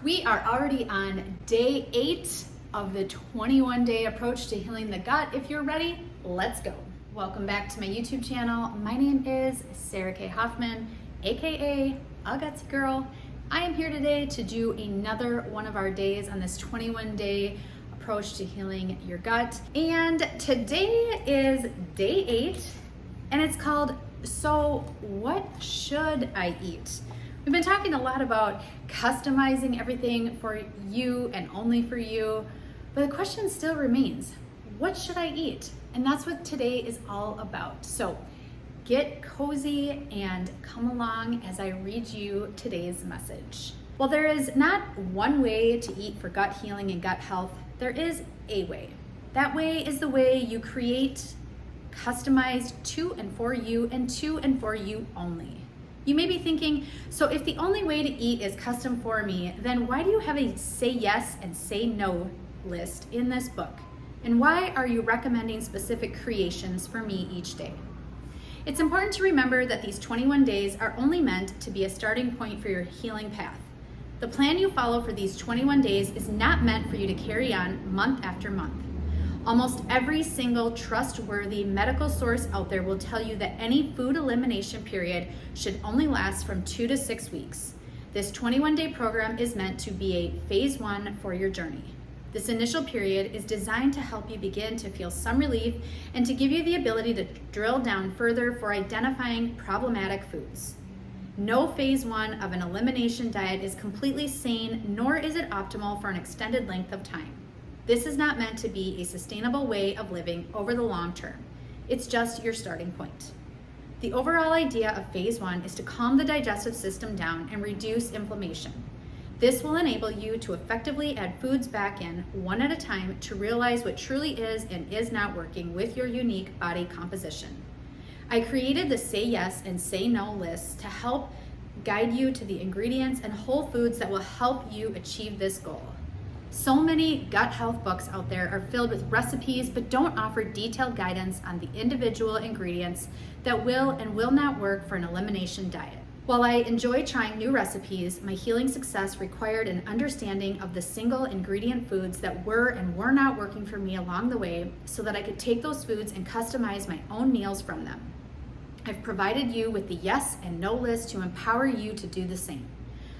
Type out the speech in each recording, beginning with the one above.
We are already on day 8 of the 21-day approach to healing the gut. If you're ready, let's go. Welcome back to my YouTube channel. My name is Sarah K. Hoffman, aka A Gutsy Girl. I am here today to do another one of our days on this 21-day approach to healing your gut. And today is day 8, and it's called, So What Should I Eat? We've been talking a lot about customizing everything for you and only for you, but the question still remains, what should I eat? And that's what today is all about. So get cozy and come along as I read you today's message. Well, there is not one way to eat for gut healing and gut health. There is a way. That way is the way you create customized to and for you and to and for you only. You may be thinking, so if the only way to eat is custom for me, then why do you have a say yes and say no list in this book? And why are you recommending specific creations for me each day? It's important to remember that these 21 days are only meant to be a starting point for your healing path. The plan you follow for these 21 days is not meant for you to carry on month after month. Almost every single trustworthy medical source out there will tell you that any food elimination period should only last from 2 to 6 weeks. This 21-day program is meant to be a phase 1 for your journey. This initial period is designed to help you begin to feel some relief and to give you the ability to drill down further for identifying problematic foods. No phase 1 of an elimination diet is completely sane, nor is it optimal for an extended length of time. This is not meant to be a sustainable way of living over the long term. It's just your starting point. The overall idea of phase 1 is to calm the digestive system down and reduce inflammation. This will enable you to effectively add foods back in one at a time to realize what truly is and is not working with your unique body composition. I created the say yes and say no lists to help guide you to the ingredients and whole foods that will help you achieve this goal. So many gut health books out there are filled with recipes but don't offer detailed guidance on the individual ingredients that will and will not work for an elimination diet. While I enjoy trying new recipes, my healing success required an understanding of the single ingredient foods that were and were not working for me along the way so that I could take those foods and customize my own meals from them. I've provided you with the yes and no list to empower you to do the same.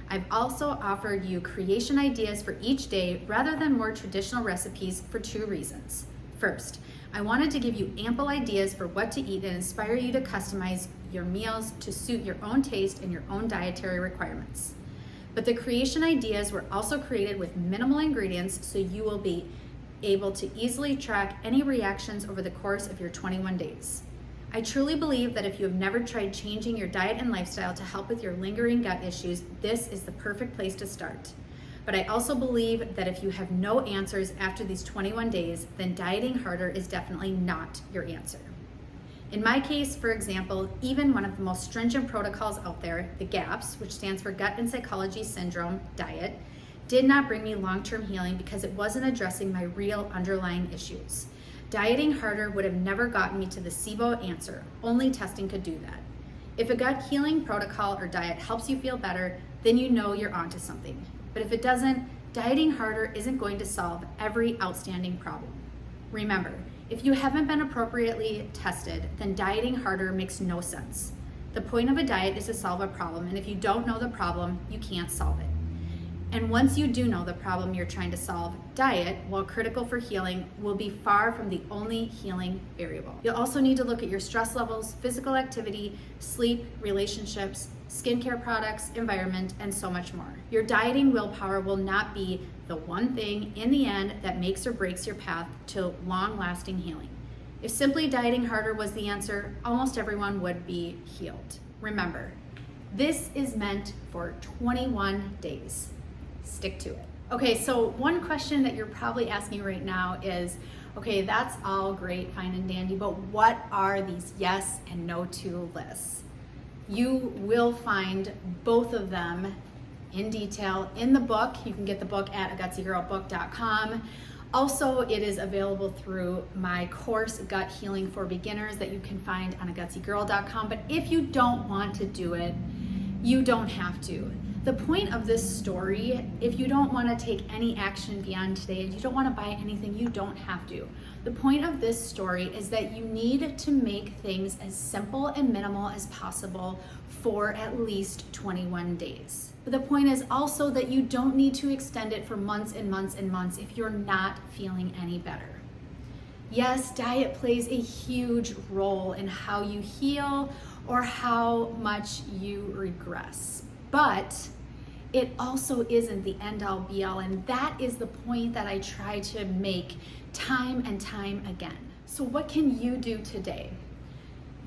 I've also offered you creation ideas for each day rather than more traditional recipes for 2 reasons. First, I wanted to give you ample ideas for what to eat and inspire you to customize your meals to suit your own taste and your own dietary requirements. But the creation ideas were also created with minimal ingredients so you will be able to easily track any reactions over the course of your 21 days. I truly believe that if you have never tried changing your diet and lifestyle to help with your lingering gut issues, this is the perfect place to start. But I also believe that if you have no answers after these 21 days, then dieting harder is definitely not your answer. In my case, for example, even one of the most stringent protocols out there, the GAPS, which stands for Gut and Psychology Syndrome diet, did not bring me long-term healing because it wasn't addressing my real underlying issues. Dieting harder would have never gotten me to the SIBO answer. Only testing could do that. If a gut healing protocol or diet helps you feel better, then you know you're onto something. But if it doesn't, dieting harder isn't going to solve every outstanding problem. Remember, if you haven't been appropriately tested, then dieting harder makes no sense. The point of a diet is to solve a problem, and if you don't know the problem, you can't solve it. And once you do know the problem you're trying to solve, diet, while critical for healing, will be far from the only healing variable. You'll also need to look at your stress levels, physical activity, sleep, relationships, skincare products, environment, and so much more. Your dieting willpower will not be the one thing in the end that makes or breaks your path to long-lasting healing. If simply dieting harder was the answer, almost everyone would be healed. Remember, this is meant for 21 days. Stick to it. Okay, so one question that you're probably asking right now is, okay, that's all great, fine and dandy, but what are these yes and no to lists? You will find both of them in detail in the book. You can get the book at AGUTSYGIRLbook.com. Also, it is available through my course, Gut Healing for Beginners, that you can find on AGUTSYGIRL.com. But if you don't want to do it, you don't have to. The point of this story, if you don't want to take any action beyond today, if you don't want to buy anything, you don't have to. The point of this story is that you need to make things as simple and minimal as possible for at least 21 days. But the point is also that you don't need to extend it for months and months and months if you're not feeling any better. Yes, diet plays a huge role in how you heal or how much you regress, but it also isn't the end all be all, and that is the point that I try to make time and time again. So what can you do today?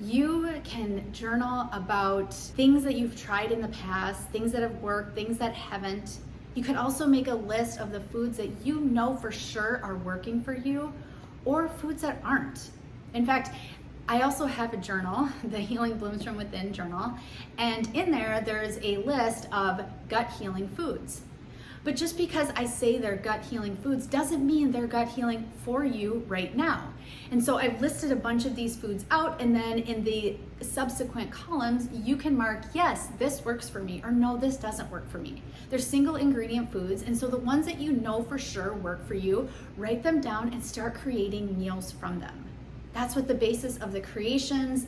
You can journal about things that you've tried in the past, things that have worked, things that haven't. You can also make a list of the foods that you know for sure are working for you or foods that aren't. In fact, I also have a journal, the Healing Blooms From Within journal, and in there, there's a list of gut healing foods. But just because I say they're gut healing foods doesn't mean they're gut healing for you right now. And so I've listed a bunch of these foods out, and then in the subsequent columns, you can mark, yes, this works for me, or no, this doesn't work for me. They're single ingredient foods, and so the ones that you know for sure work for you, write them down and start creating meals from them. That's what the basis of the creations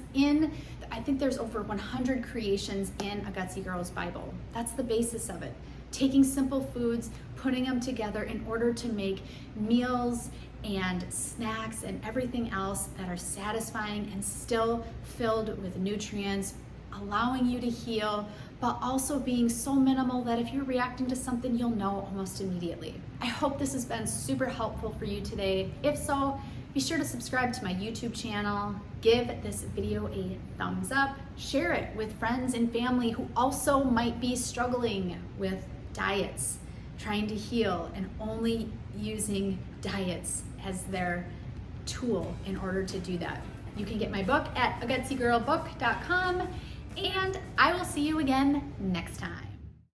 I think there's over 100 creations in A Gutsy Girl's Bible. That's the basis of it. Taking simple foods, putting them together in order to make meals and snacks and everything else that are satisfying and still filled with nutrients, allowing you to heal, but also being so minimal that if you're reacting to something, you'll know almost immediately. I hope this has been super helpful for you today. If so, be sure to subscribe to my YouTube channel, give this video a thumbs up, share it with friends and family who also might be struggling with diets, trying to heal, and only using diets as their tool in order to do that. You can get my book at AGUTSYGIRLbook.com, and I will see you again next time.